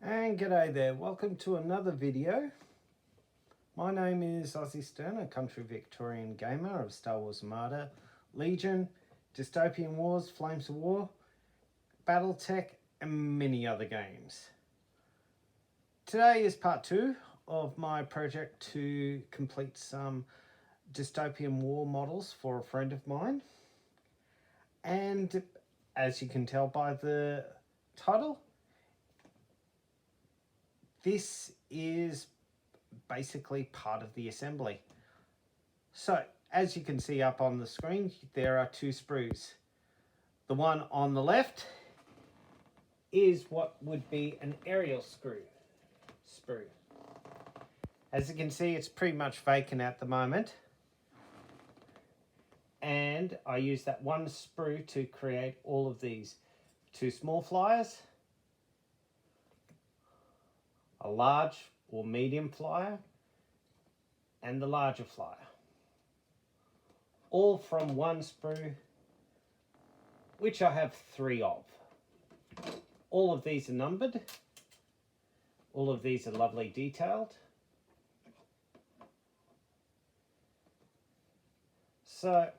And g'day there, welcome to another video. My name is Aussie Stern, a country Victorian gamer of Star Wars Armada, Legion, Dystopian Wars, Flames of War, Battletech and many other games. Today is part 2 of my project to complete some Dystopian War models for a friend of mine. And as you can tell by the title, this is basically part of the assembly. So, as you can see up on the screen, there are two sprues. The one on the left is what would be an aerial sprue. As you can see, it's pretty much vacant at the moment. And I use that one sprue to create all of these. Two small flyers, a large or medium flyer, and the larger flyer. All from one sprue, which I have 3 of. All of these are numbered. All of these are lovely detailed. So,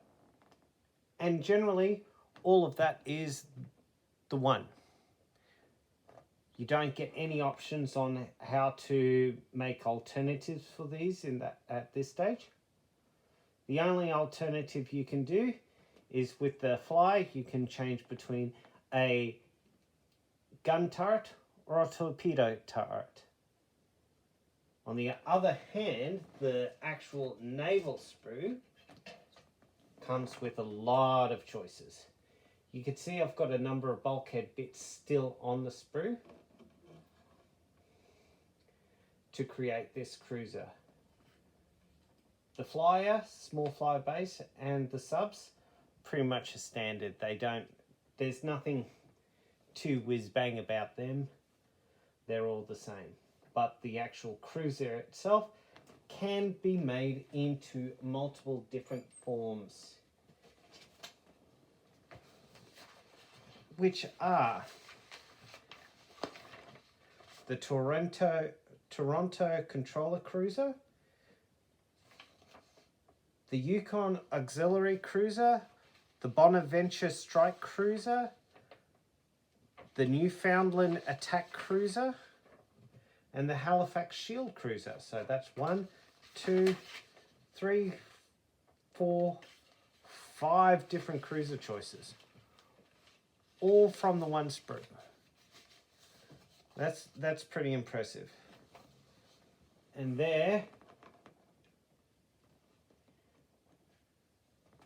and generally, all of that is the one. You don't get any options on how to make alternatives for these at this stage. The only alternative you can do is with the fly, you can change between a gun turret or a torpedo turret. On the other hand, the actual naval sprue comes with a lot of choices. You can see I've got a number of bulkhead bits still on the sprue to create this cruiser. The flyer, small flyer base, and the subs, pretty much a standard. There's nothing too whiz bang about them. They're all the same. But the actual cruiser itself can be made into multiple different forms, which are the Toronto Controller Cruiser, the Yukon Auxiliary Cruiser, the Bonaventure Strike Cruiser, the Newfoundland Attack Cruiser, and the Halifax Shield Cruiser. So that's 1, 2, 3, 4, 5 different cruiser choices, all from the one sprue. That's pretty impressive. And there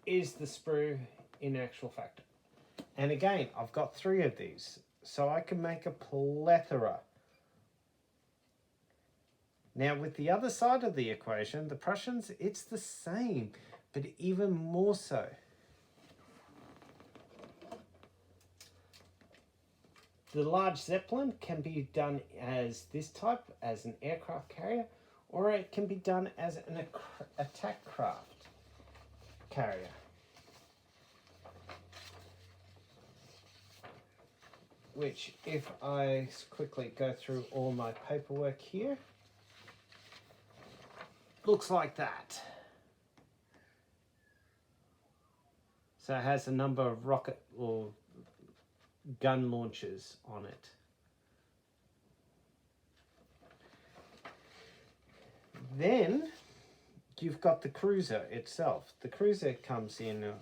is the sprue in actual fact. And again, I've got 3 of these, so I can make a plethora. Now with the other side of the equation, the Prussians, it's the same, but even more so. The large Zeppelin can be done as this type, as an aircraft carrier, or it can be done as an attack craft carrier. Which, if I quickly go through all my paperwork here, looks like that. So it has a number of rocket or gun launchers on it. Then you've got the cruiser itself. The cruiser comes in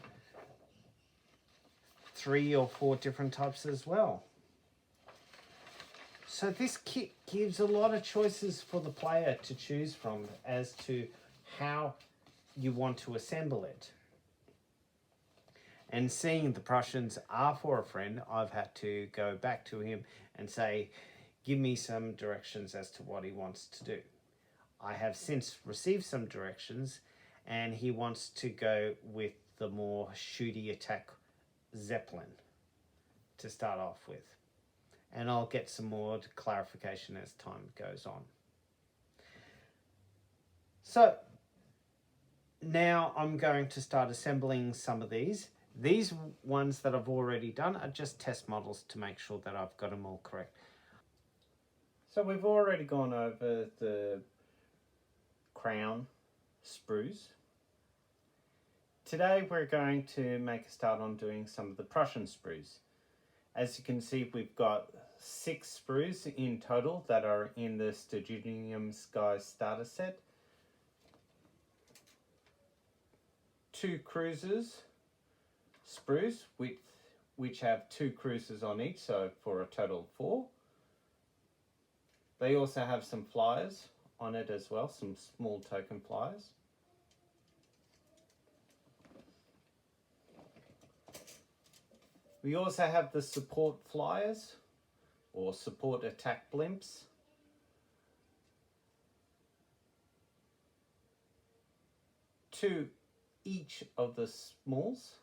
3 or 4 different types as well. So this kit gives a lot of choices for the player to choose from as to how you want to assemble it. And seeing the Prussians are for a friend, I've had to go back to him and say, give me some directions as to what he wants to do. I have since received some directions, and he wants to go with the more shooty attack Zeppelin to start off with. And I'll get some more clarification as time goes on. So now I'm going to start assembling some of these. These ones that I've already done are just test models to make sure that I've got them all correct. So we've already gone over the crown sprues. Today we're going to make a start on doing some of the Prussian sprues. As you can see, we've got 6 sprues in total that are in the Sturginium Skies starter set. 2 cruisers sprues which have 2 cruisers on each, so for a total of 4. They also have some flyers on it as well, some small token flyers. We also have the support flyers or support attack blimps. To each of the smalls,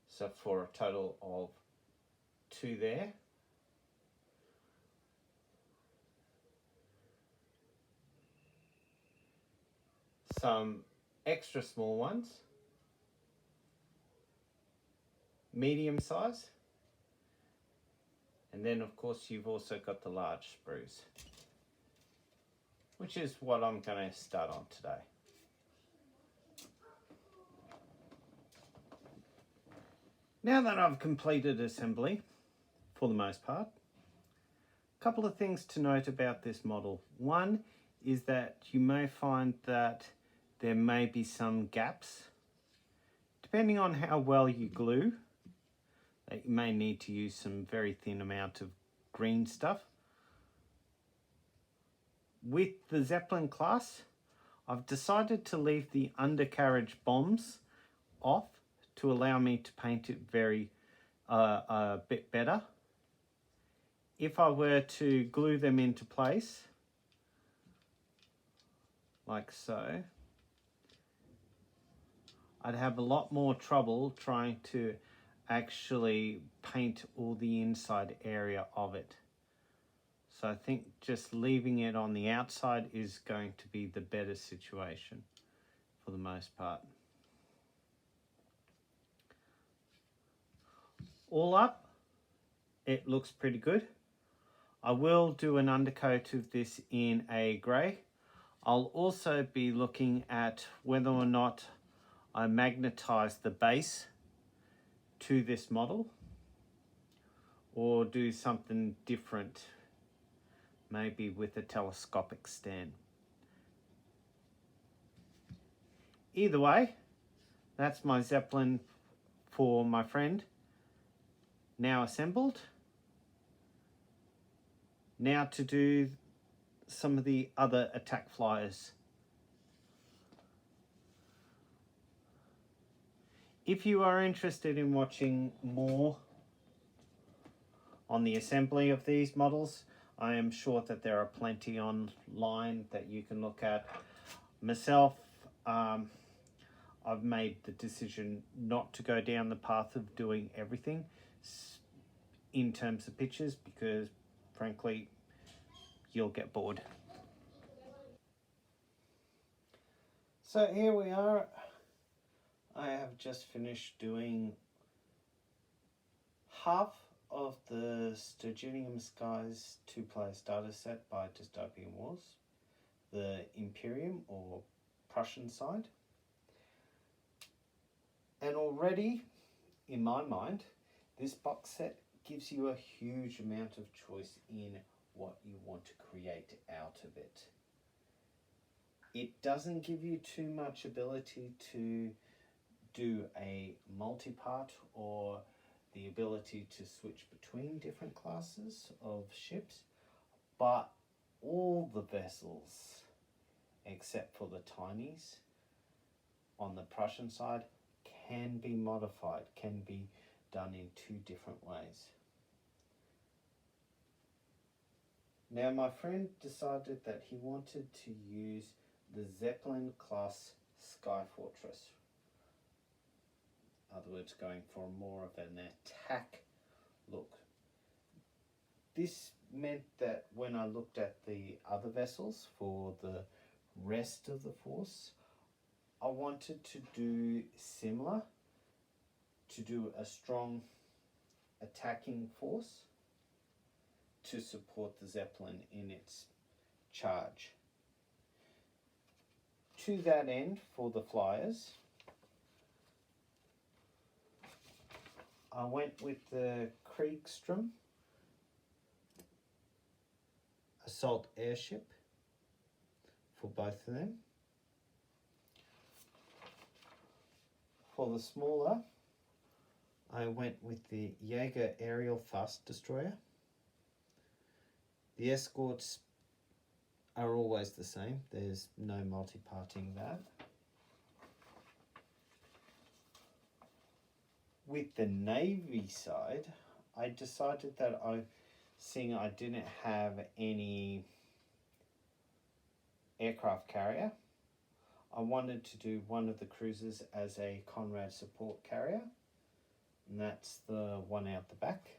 so for a total of 2 there. Some extra small ones, medium size, and then of course you've also got the large sprues, which is what I'm going to start on today. Now that I've completed assembly, for the most part, a couple of things to note about this model. One is that you may find that there may be some gaps. Depending on how well you glue, that you may need to use some very thin amount of green stuff. With the Zeppelin class, I've decided to leave the undercarriage bombs off to allow me to paint it a bit better. If I were to glue them into place, like so, I'd have a lot more trouble trying to actually paint all the inside area of it. So I think just leaving it on the outside is going to be the better situation for the most part. All up, it looks pretty good. I will do an undercoat of this in a grey. I'll also be looking at whether or not I magnetize the base to this model or do something different, maybe with a telescopic stand. Either way, that's my Zeppelin for my friend, now assembled. Now to do some of the other attack flyers. If you are interested in watching more on the assembly of these models, I am sure that there are plenty online that you can look at. Myself, I've made the decision not to go down the path of doing everything in terms of pictures because, frankly, you'll get bored. So here we are. I have just finished doing half of the Sturginium Skies 2-player starter set by Dystopian Wars, the Imperium or Prussian side. And already, in my mind, this box set gives you a huge amount of choice in what you want to create out of it. It doesn't give you too much ability to do a multi-part or the ability to switch between different classes of ships, but all the vessels, except for the tinies on the Prussian side, can be modified, can be done in 2 different ways. Now my friend decided that he wanted to use the Zeppelin class Sky Fortress. In other words, going for more of an attack look. This meant that when I looked at the other vessels for the rest of the force, I wanted to do similar, to do a strong attacking force, to support the Zeppelin in its charge. To that end, for the flyers, I went with the Kriegstrom assault airship for both of them. For the smaller, I went with the Jaeger aerial fast destroyer. The escorts are always the same. There's no multi-parting that. With the Navy side, I decided that seeing I didn't have any aircraft carrier, I wanted to do one of the cruisers as a Conrad support carrier, and that's the one out the back.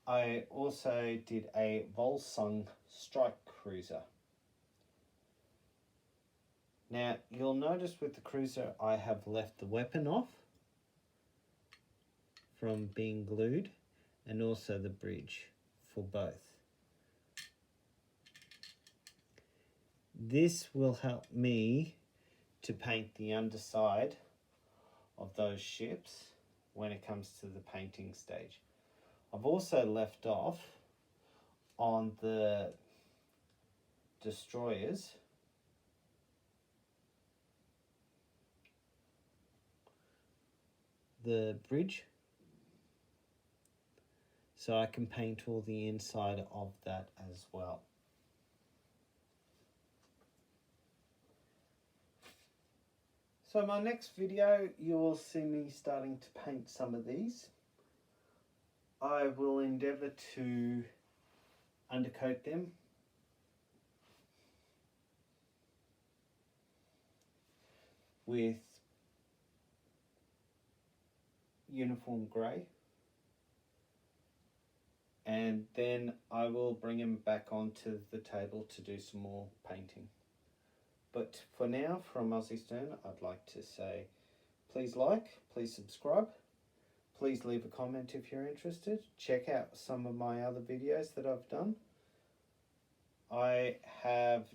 I also did a Volsung strike cruiser. Now you'll notice with the cruiser I have left the weapon off from being glued, and also the bridge for both. This will help me to paint the underside of those ships when it comes to the painting stage. I've also left off on the destroyers the bridge, so I can paint all the inside of that as well. So my next video, you will see me starting to paint some of these. I will endeavour to undercoat them with uniform grey, and then I will bring them back onto the table to do some more painting. But for now, from Aussie Stern, I'd like to say please like, please subscribe, please leave a comment if you're interested. Check out some of my other videos that I've done. I have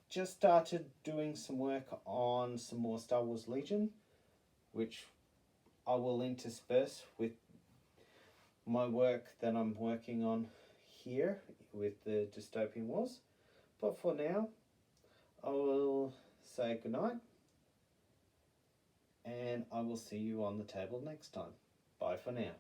just started doing some work on some more Star Wars Legion, which I will intersperse with my work that I'm working on here with the Dystopian Wars. But for now, I will say goodnight, and I will see you on the table next time. Bye for now.